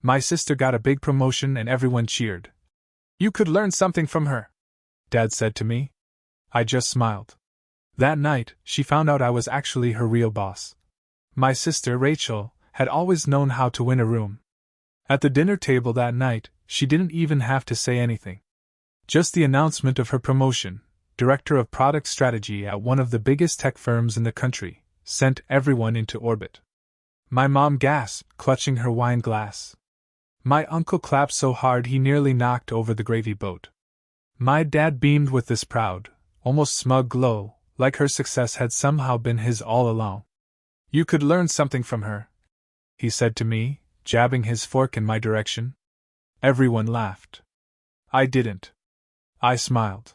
My sister got a big promotion and everyone cheered. You could learn something from her, Dad said to me. I just smiled. That night, she found out I was actually her real boss. My sister, Rachel, had always known how to win a room. At the dinner table that night, she didn't even have to say anything. Just the announcement of her promotion, Director of Product Strategy at one of the biggest tech firms in the country, sent everyone into orbit. My mom gasped, clutching her wine glass. My uncle clapped so hard he nearly knocked over the gravy boat. My dad beamed with this proud, almost smug glow, like her success had somehow been his all along. You could learn something from her, he said to me, jabbing his fork in my direction. Everyone laughed. I didn't. I smiled.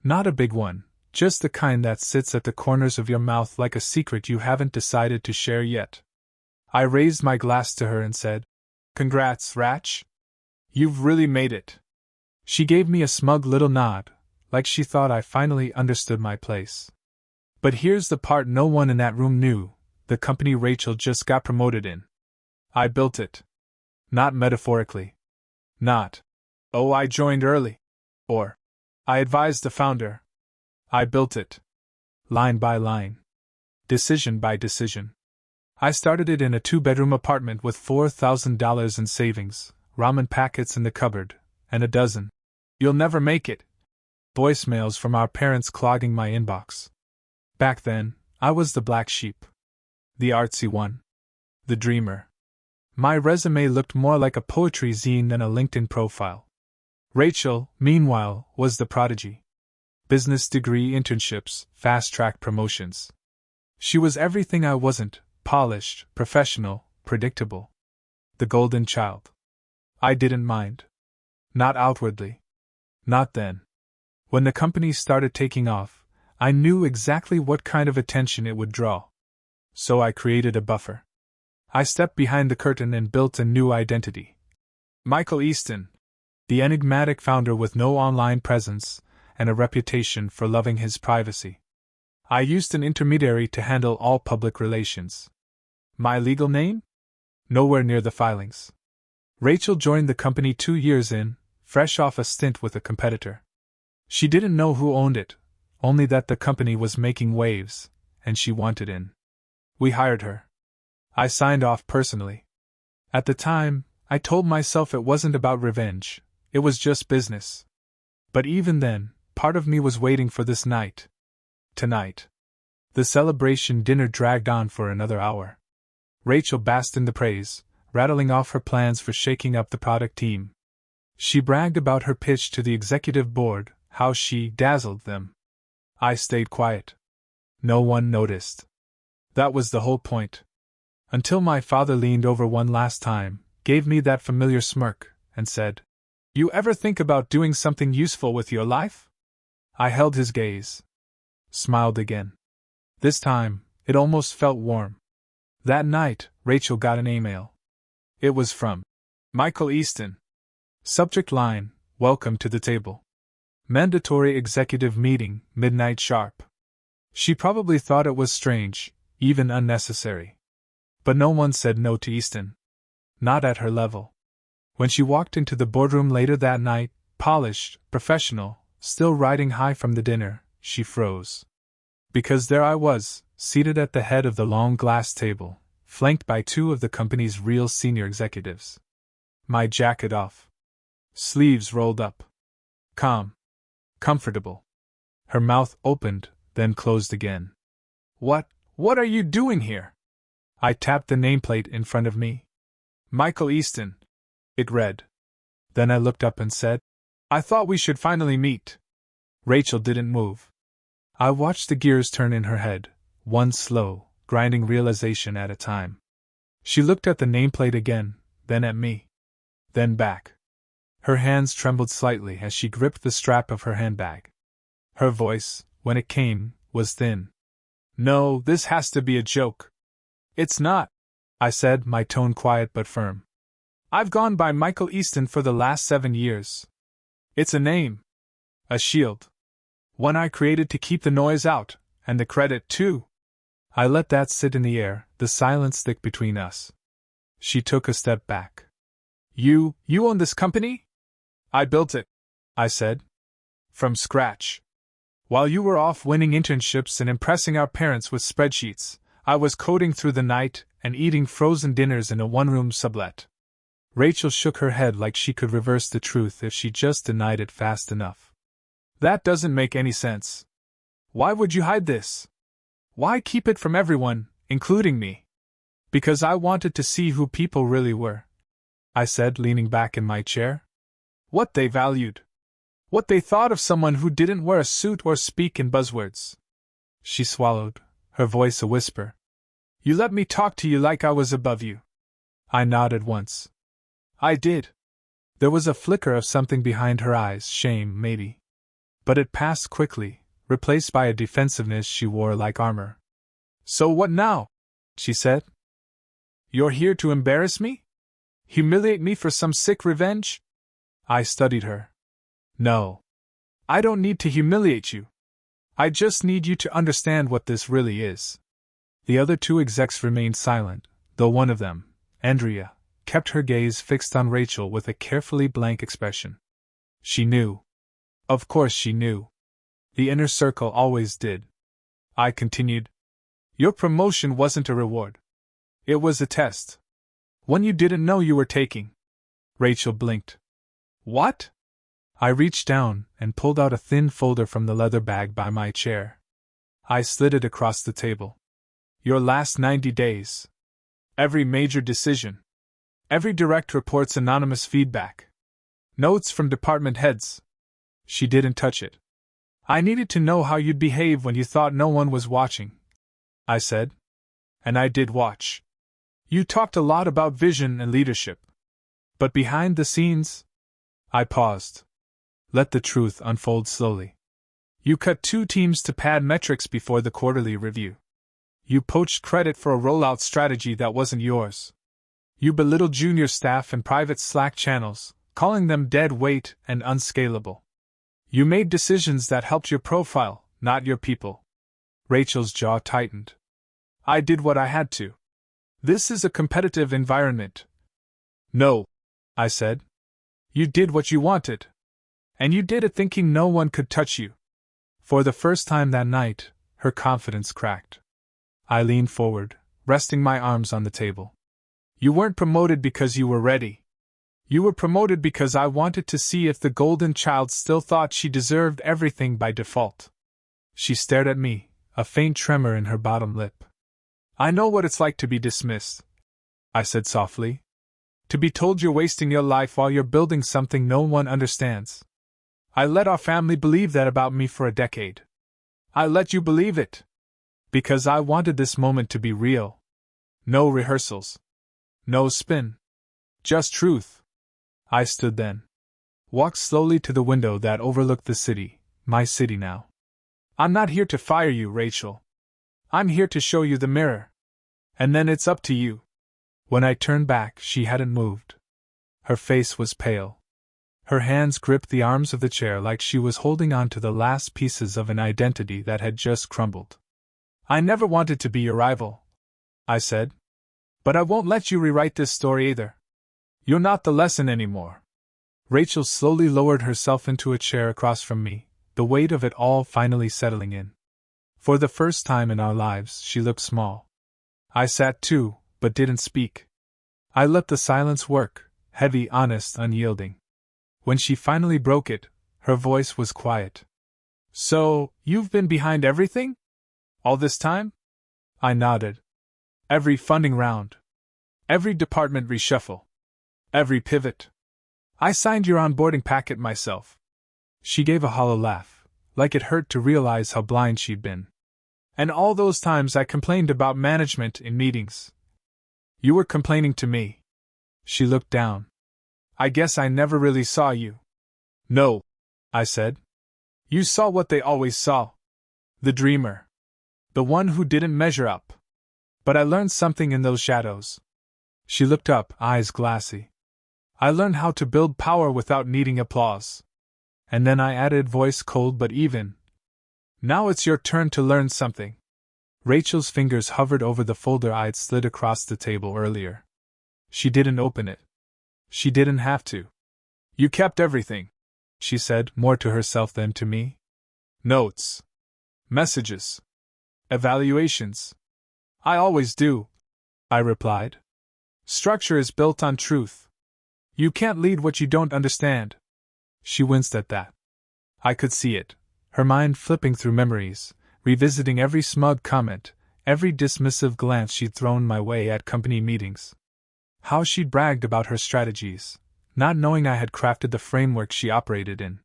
Not a big one, just the kind that sits at the corners of your mouth like a secret you haven't decided to share yet. I raised my glass to her and said, Congrats, Ratch. You've really made it. She gave me a smug little nod, like she thought I finally understood my place. But here's the part no one in that room knew: the company Rachel just got promoted in. I built it. Not metaphorically. Not, oh, I joined early. Or, I advised the founder. I built it. Line by line. Decision by decision. I started it in a 2-bedroom apartment with $4,000 in savings, ramen packets in the cupboard, and a dozen "You'll never make it" voicemails from our parents clogging my inbox. Back then, I was the black sheep. The artsy one. The dreamer. My resume looked more like a poetry zine than a LinkedIn profile. Rachel, meanwhile, was the prodigy. Business degree internships, fast-track promotions. She was everything I wasn't: polished, professional, predictable. The golden child. I didn't mind. Not outwardly. Not then. When the company started taking off, I knew exactly what kind of attention it would draw. So I created a buffer. I stepped behind the curtain and built a new identity. Michael Easton, the enigmatic founder with no online presence and a reputation for loving his privacy. I used an intermediary to handle all public relations. My legal name? Nowhere near the filings. Rachel joined the company 2 years in, fresh off a stint with a competitor. She didn't know who owned it, only that the company was making waves, and she wanted in. We hired her. I signed off personally. At the time, I told myself it wasn't about revenge, it was just business. But even then, part of me was waiting for this night. Tonight. The celebration dinner dragged on for another hour. Rachel basked in the praise, rattling off her plans for shaking up the product team. She bragged about her pitch to the executive board, how she dazzled them. I stayed quiet. No one noticed. That was the whole point. Until my father leaned over one last time, gave me that familiar smirk, and said, You ever think about doing something useful with your life? I held his gaze. Smiled again. This time, it almost felt warm. That night, Rachel got an email. It was from Michael Easton. Subject line, Welcome to the table. Mandatory executive meeting, midnight sharp. She probably thought it was strange, even unnecessary. But no one said no to Easton. Not at her level. When she walked into the boardroom later that night, polished, professional, still riding high from the dinner, she froze. Because there I was, seated at the head of the long glass table, flanked by 2 of the company's real senior executives. My jacket off. Sleeves rolled up. Calm. Comfortable. Her mouth opened, then closed again. What are you doing here? I tapped the nameplate in front of me. Michael Easton. It read. Then I looked up and said, I thought we should finally meet. Rachel didn't move. I watched the gears turn in her head, one slow, grinding realization at a time. She looked at the nameplate again, then at me. Then back. Her hands trembled slightly as she gripped the strap of her handbag. Her voice, when it came, was thin. No, this has to be a joke. It's not, I said, my tone quiet but firm. I've gone by Michael Easton for the last 7 years. It's a name. A shield. One I created to keep the noise out, and the credit too. I let that sit in the air, the silence thick between us. She took a step back. You own this company? I built it, I said. From scratch. While you were off winning internships and impressing our parents with spreadsheets, I was coding through the night and eating frozen dinners in a one-room sublet. Rachel shook her head like she could reverse the truth if she just denied it fast enough. That doesn't make any sense. Why would you hide this? Why keep it from everyone, including me? Because I wanted to see who people really were, I said, leaning back in my chair. What they valued. What they thought of someone who didn't wear a suit or speak in buzzwords. She swallowed, her voice a whisper. You let me talk to you like I was above you. I nodded once. I did. There was a flicker of something behind her eyes, shame, maybe. But it passed quickly, replaced by a defensiveness she wore like armor. So what now? She said. You're here to embarrass me? Humiliate me for some sick revenge? I studied her. No. I don't need to humiliate you. I just need you to understand what this really is. The other two execs remained silent, though one of them, Andrea, kept her gaze fixed on Rachel with a carefully blank expression. She knew. Of course she knew. The inner circle always did. I continued. Your promotion wasn't a reward. It was a test. One you didn't know you were taking. Rachel blinked. What? I reached down and pulled out a thin folder from the leather bag by my chair. I slid it across the table. Your last 90 days. Every major decision. Every direct report's anonymous feedback. Notes from department heads. She didn't touch it. I needed to know how you'd behave when you thought no one was watching, I said. And I did watch. You talked a lot about vision and leadership. But behind the scenes? I paused. Let the truth unfold slowly. You cut 2 teams to pad metrics before the quarterly review. You poached credit for a rollout strategy that wasn't yours. You belittled junior staff in private Slack channels, calling them dead weight and unscalable. You made decisions that helped your profile, not your people. Rachel's jaw tightened. I did what I had to. This is a competitive environment. No, I said. You did what you wanted. And you did it thinking no one could touch you. For the first time that night, her confidence cracked. I leaned forward, resting my arms on the table. You weren't promoted because you were ready. You were promoted because I wanted to see if the golden child still thought she deserved everything by default. She stared at me, a faint tremor in her bottom lip. I know what it's like to be dismissed, I said softly. To be told you're wasting your life while you're building something no one understands. I let our family believe that about me for a decade. I let you believe it. Because I wanted this moment to be real. No rehearsals. No spin. Just truth. I stood then. Walked slowly to the window that overlooked the city, my city now. I'm not here to fire you, Rachel. I'm here to show you the mirror. And then it's up to you. When I turned back, she hadn't moved. Her face was pale. Her hands gripped the arms of the chair like she was holding on to the last pieces of an identity that had just crumbled. I never wanted to be your rival, I said. But I won't let you rewrite this story either. You're not the lesson anymore. Rachel slowly lowered herself into a chair across from me, the weight of it all finally settling in. For the first time in our lives, she looked small. I sat too, but didn't speak. I let the silence work, heavy, honest, unyielding. When she finally broke it, her voice was quiet. So, you've been behind everything? All this time? I nodded. Every funding round. Every department reshuffle. Every pivot. I signed your onboarding packet myself. She gave a hollow laugh, like it hurt to realize how blind she'd been. And all those times I complained about management in meetings. You were complaining to me. She looked down. I guess I never really saw you. No, I said. You saw what they always saw. The dreamer. The one who didn't measure up. But I learned something in those shadows. She looked up, eyes glassy. I learned how to build power without needing applause. And then I added, voice cold but even. Now it's your turn to learn something. Rachel's fingers hovered over the folder I'd slid across the table earlier. She didn't open it. She didn't have to. You kept everything, she said, more to herself than to me. Notes. Messages. Evaluations. I always do, I replied. Structure is built on truth. You can't lead what you don't understand. She winced at that. I could see it, her mind flipping through memories, revisiting every smug comment, every dismissive glance she'd thrown my way at company meetings. How she'd bragged about her strategies, not knowing I had crafted the framework she operated in.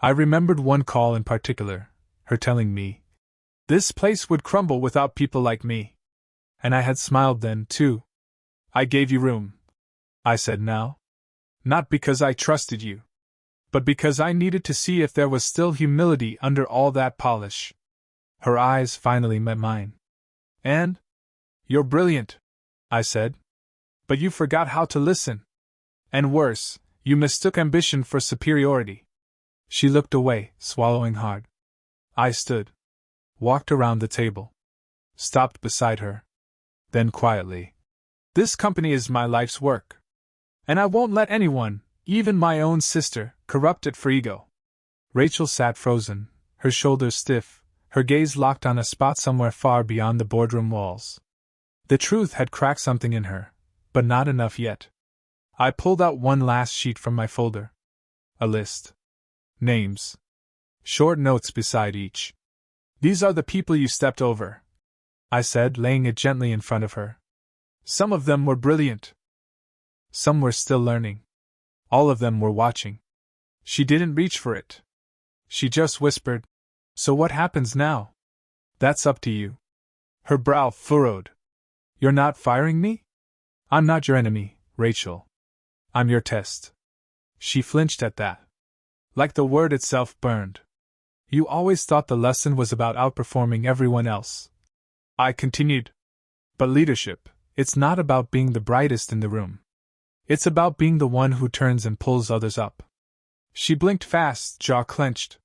I remembered one call in particular, her telling me, "This place would crumble without people like me." And I had smiled then, too. I gave you room, I said now. Not because I trusted you, but because I needed to see if there was still humility under all that polish. Her eyes finally met mine. And? You're brilliant, I said. But you forgot how to listen. And worse, you mistook ambition for superiority. She looked away, swallowing hard. I stood, walked around the table, stopped beside her. Then quietly, "This company is my life's work. And I won't let anyone, even my own sister, corrupt it for ego." Rachel sat frozen, her shoulders stiff, her gaze locked on a spot somewhere far beyond the boardroom walls. The truth had cracked something in her, but not enough yet. I pulled out one last sheet from my folder. A list. Names. Short notes beside each. "These are the people you stepped over," I said, laying it gently in front of her. "Some of them were brilliant. Some were still learning. All of them were watching." She didn't reach for it. She just whispered, "So what happens now?" "That's up to you." Her brow furrowed. "You're not firing me?" "I'm not your enemy, Rachel. I'm your test." She flinched at that. Like the word itself burned. "You always thought the lesson was about outperforming everyone else," I continued. "But leadership, it's not about being the brightest in the room. It's about being the one who turns and pulls others up." She blinked fast, jaw clenched.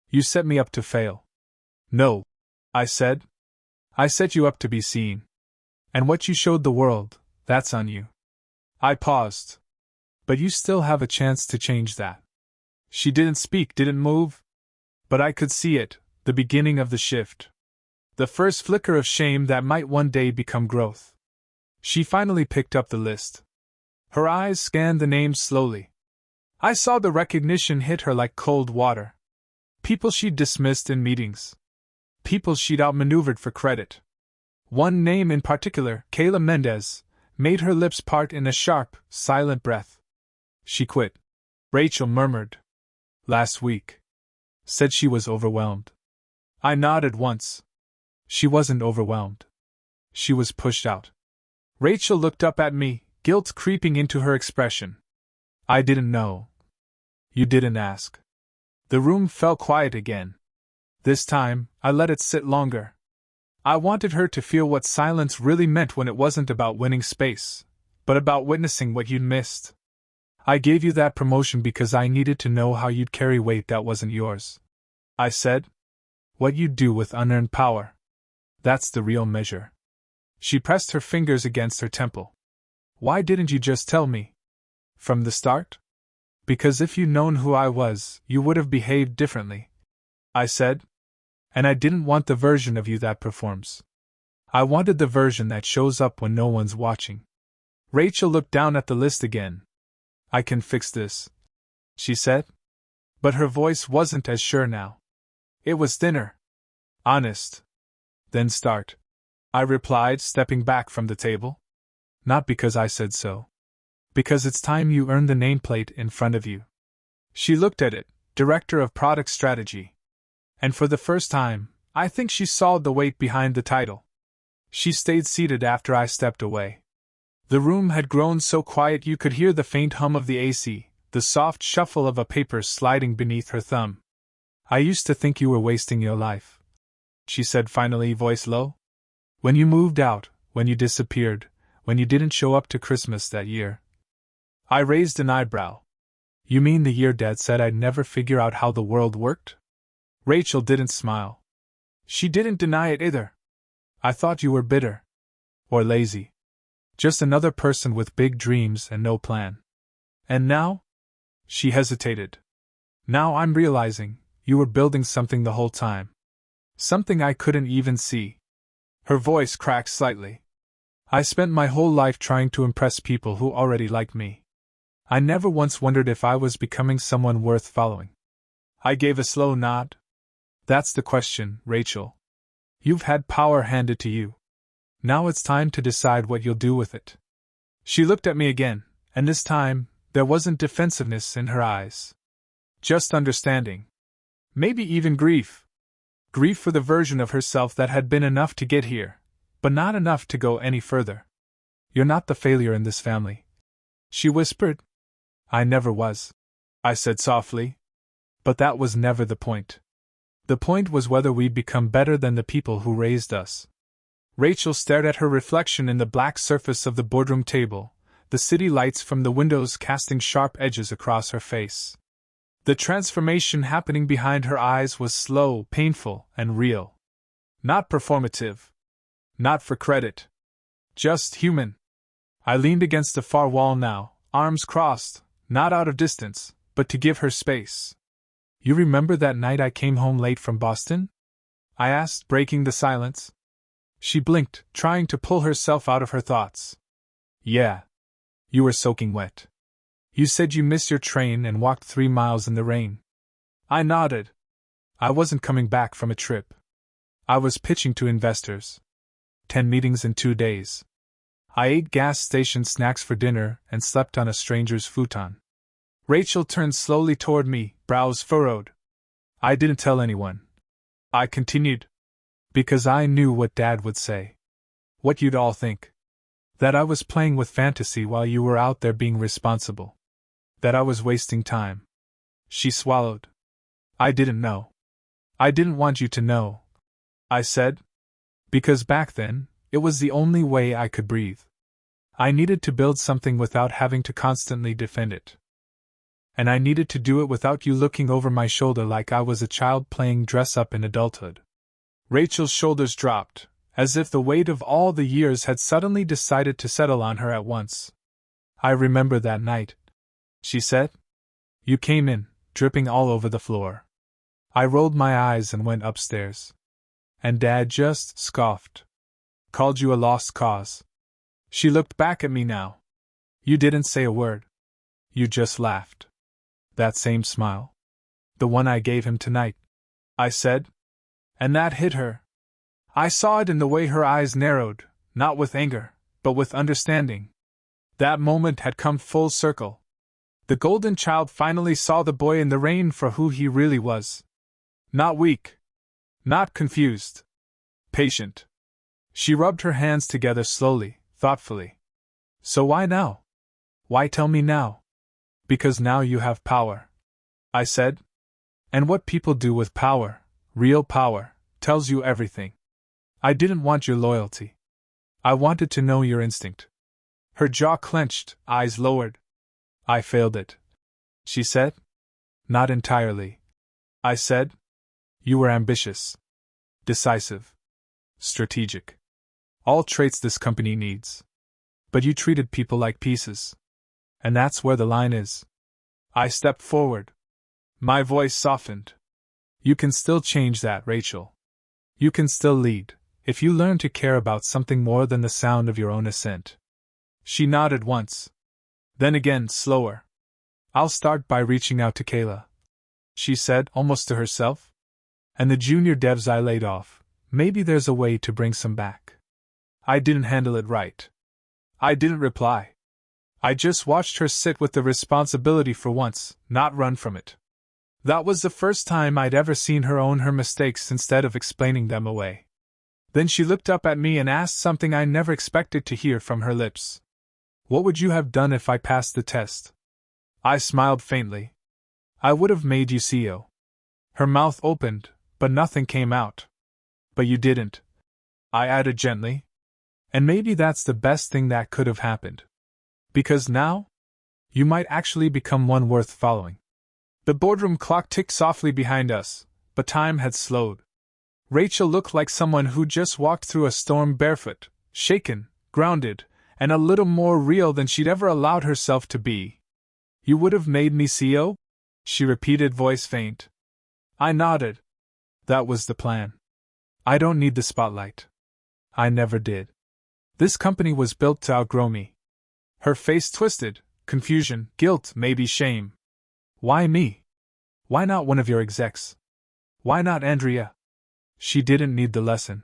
"You set me up to fail." "No," I said. "I set you up to be seen. And what you showed the world, that's on you." I paused. "But you still have a chance to change that." She didn't speak, didn't move. But I could see it, the beginning of the shift. The first flicker of shame that might one day become growth. She finally picked up the list. Her eyes scanned the names slowly. I saw the recognition hit her like cold water. People she'd dismissed in meetings. People she'd outmaneuvered for credit. One name in particular, Kayla Mendez, made her lips part in a sharp, silent breath. "She quit," Rachel murmured. "Last week." Said she was overwhelmed. I nodded once. She wasn't overwhelmed. She was pushed out. Rachel looked up at me, guilt creeping into her expression. "I didn't know." "You didn't ask." The room fell quiet again. This time, I let it sit longer. I wanted her to feel what silence really meant when it wasn't about winning space, but about witnessing what you'd missed. "I gave you that promotion because I needed to know how you'd carry weight that wasn't yours," I said. "What you'd do with unearned power. That's the real measure." She pressed her fingers against her temple. "Why didn't you just tell me? From the start?" "Because if you'd known who I was, you would have behaved differently," I said. "And I didn't want the version of you that performs. I wanted the version that shows up when no one's watching." Rachel looked down at the list again. "I can fix this," she said. But her voice wasn't as sure now. It was thinner. "Honest." "Then start," I replied, stepping back from the table. "Not because I said so. Because it's time you earned the nameplate in front of you." She looked at it, Director of Product Strategy. And for the first time, I think she saw the weight behind the title. She stayed seated after I stepped away. The room had grown so quiet you could hear the faint hum of the AC, the soft shuffle of a paper sliding beneath her thumb. "I used to think you were wasting your life," she said finally, voice low. "When you moved out, when you disappeared, when you didn't show up to Christmas that year." I raised an eyebrow. "You mean the year Dad said I'd never figure out how the world worked?" Rachel didn't smile. She didn't deny it either. "I thought you were bitter. Or lazy. Just another person with big dreams and no plan." And now? She hesitated. Now I'm realizing, you were building something the whole time. Something I couldn't even see. Her voice cracked slightly. I spent my whole life trying to impress people who already liked me. I never once wondered if I was becoming someone worth following. I gave a slow nod. That's the question, Rachel. You've had power handed to you. Now it's time to decide what you'll do with it. She looked at me again, and this time, there wasn't defensiveness in her eyes. Just understanding. Maybe even grief. Grief for the version of herself that had been enough to get here, but not enough to go any further. You're not the failure in this family, she whispered. I never was, I said softly. But that was never the point. The point was whether we'd become better than the people who raised us. Rachel stared at her reflection in the black surface of the boardroom table, the city lights from the windows casting sharp edges across her face. The transformation happening behind her eyes was slow, painful, and real. Not performative. Not for credit. Just human. I leaned against the far wall now, arms crossed, not out of distance, but to give her space. You remember that night I came home late from Boston? I asked, breaking the silence. She blinked, trying to pull herself out of her thoughts. Yeah. You were soaking wet. You said you missed your train and walked 3 miles in the rain. I nodded. I wasn't coming back from a trip. I was pitching to investors. 10 meetings in 2 days. I ate gas station snacks for dinner and slept on a stranger's futon. Rachel turned slowly toward me, brows furrowed. I didn't tell anyone. I continued. Because I knew what Dad would say. What you'd all think. That I was playing with fantasy while you were out there being responsible. That I was wasting time. She swallowed. I didn't know. I didn't want you to know, I said. Because back then, it was the only way I could breathe. I needed to build something without having to constantly defend it. And I needed to do it without you looking over my shoulder like I was a child playing dress-up in adulthood. Rachel's shoulders dropped, as if the weight of all the years had suddenly decided to settle on her at once. I remember that night, she said. You came in, dripping all over the floor. I rolled my eyes and went upstairs. And Dad just scoffed. Called you a lost cause. She looked back at me now. You didn't say a word. You just laughed. That same smile. The one I gave him tonight, I said. And that hit her. I saw it in the way her eyes narrowed, not with anger, but with understanding. That moment had come full circle. The golden child finally saw the boy in the rain for who he really was. Not weak. Not confused. Patient. She rubbed her hands together slowly, thoughtfully. So why now? Why tell me now? Because now you have power, I said. And what people do with power, real power, tells you everything. I didn't want your loyalty. I wanted to know your instinct. Her jaw clenched, eyes lowered. I failed it, she said. Not entirely, I said. You were ambitious, decisive, strategic. All traits this company needs. But you treated people like pieces. And that's where the line is. I stepped forward. My voice softened. You can still change that, Rachel. You can still lead, if you learn to care about something more than the sound of your own assent. She nodded once. Then again, slower. I'll start by reaching out to Kayla, she said, almost to herself. And the junior devs I laid off, maybe there's a way to bring some back. I didn't handle it right. I didn't reply. I just watched her sit with the responsibility for once, not run from it. That was the first time I'd ever seen her own her mistakes instead of explaining them away. Then she looked up at me and asked something I never expected to hear from her lips. What would you have done if I passed the test? I smiled faintly. I would have made you CEO. Her mouth opened, but nothing came out. But you didn't, I added gently. And maybe that's the best thing that could have happened. Because now, you might actually become one worth following. The boardroom clock ticked softly behind us, but time had slowed. Rachel looked like someone who just walked through a storm barefoot, shaken, grounded, and a little more real than she'd ever allowed herself to be. You would have made me CEO? She repeated, voice faint. I nodded. That was the plan. I don't need the spotlight. I never did. This company was built to outgrow me. Her face twisted. Confusion, guilt, maybe shame. Why me? Why not one of your execs? Why not Andrea? She didn't need the lesson.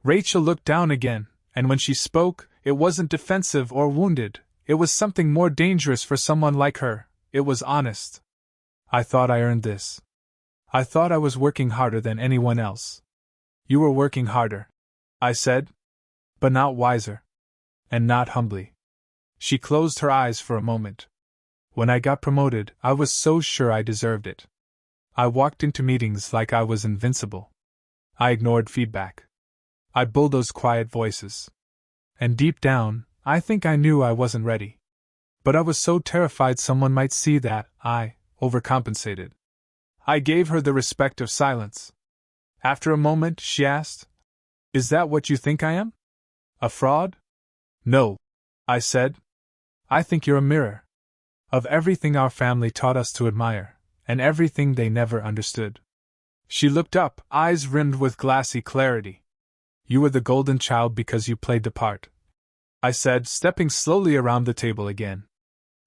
Rachel looked down again, and when she spoke, it wasn't defensive or wounded. It was something more dangerous for someone like her. It was honest. I thought I earned this. I thought I was working harder than anyone else. You were working harder, I said, but not wiser. And not humbly. She closed her eyes for a moment. When I got promoted, I was so sure I deserved it. I walked into meetings like I was invincible. I ignored feedback. I bulldozed quiet voices. And deep down, I think I knew I wasn't ready. But I was so terrified someone might see that I overcompensated. I gave her the respect of silence. After a moment, she asked, Is that what you think I am? A fraud? No, I said. I think you're a mirror of everything our family taught us to admire, and everything they never understood. She looked up, eyes rimmed with glassy clarity. You were the golden child because you played the part, I said, stepping slowly around the table again.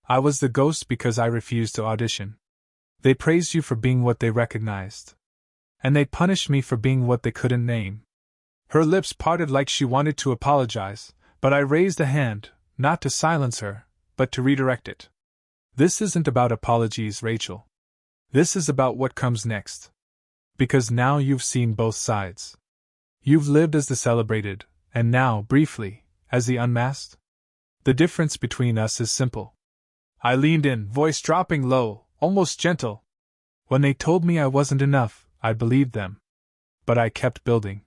I was the ghost because I refused to audition. They praised you for being what they recognized. And they punished me for being what they couldn't name. Her lips parted like she wanted to apologize, but I raised a hand, not to silence her, but to redirect it. This isn't about apologies, Rachel. This is about what comes next. Because now you've seen both sides. You've lived as the celebrated, and now, briefly, as the unmasked. The difference between us is simple. I leaned in, voice dropping low, almost gentle. When they told me I wasn't enough, I believed them. But I kept building.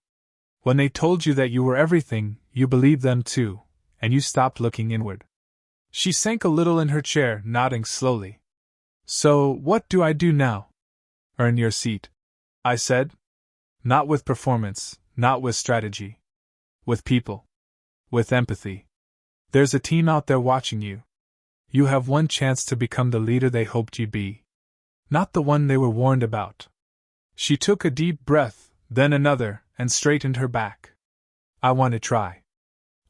When they told you that you were everything, you believed them too, and you stopped looking inward. She sank a little in her chair, nodding slowly. So, what do I do now? Earn your seat, I said. Not with performance, not with strategy. With people. With empathy. There's a team out there watching you. You have one chance to become the leader they hoped you'd be. Not the one they were warned about. She took a deep breath, then another, and straightened her back. I want to try.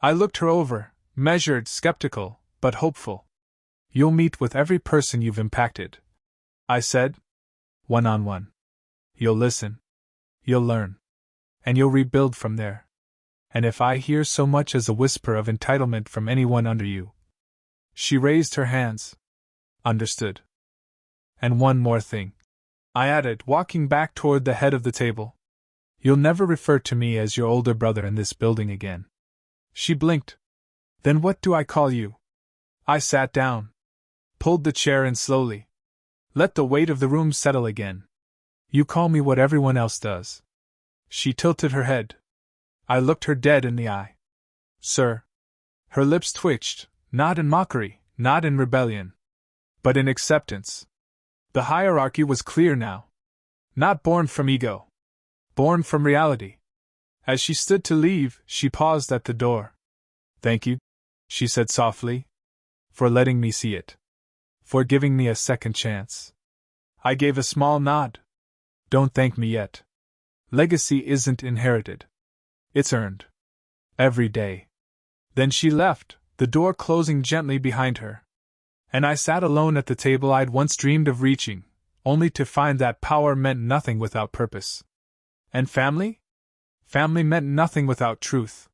I looked her over, measured, skeptical, but hopeful. You'll meet with every person you've impacted, I said. One-on-one. You'll listen. You'll learn. And you'll rebuild from there. And if I hear so much as a whisper of entitlement from anyone under you. She raised her hands. Understood. And one more thing, I added, walking back toward the head of the table. You'll never refer to me as your older brother in this building again. She blinked. Then what do I call you? I sat down. Pulled the chair in slowly. Let the weight of the room settle again. You call me what everyone else does. She tilted her head. I looked her dead in the eye. Sir. Her lips twitched, not in mockery, not in rebellion, but in acceptance. The hierarchy was clear now. Not born from ego. Born from reality. As she stood to leave, she paused at the door. Thank you, she said softly, for letting me see it. For giving me a second chance. I gave a small nod. Don't thank me yet. Legacy isn't inherited. It's earned. Every day. Then she left, the door closing gently behind her. And I sat alone at the table I'd once dreamed of reaching, only to find that power meant nothing without purpose. And family? Family meant nothing without truth.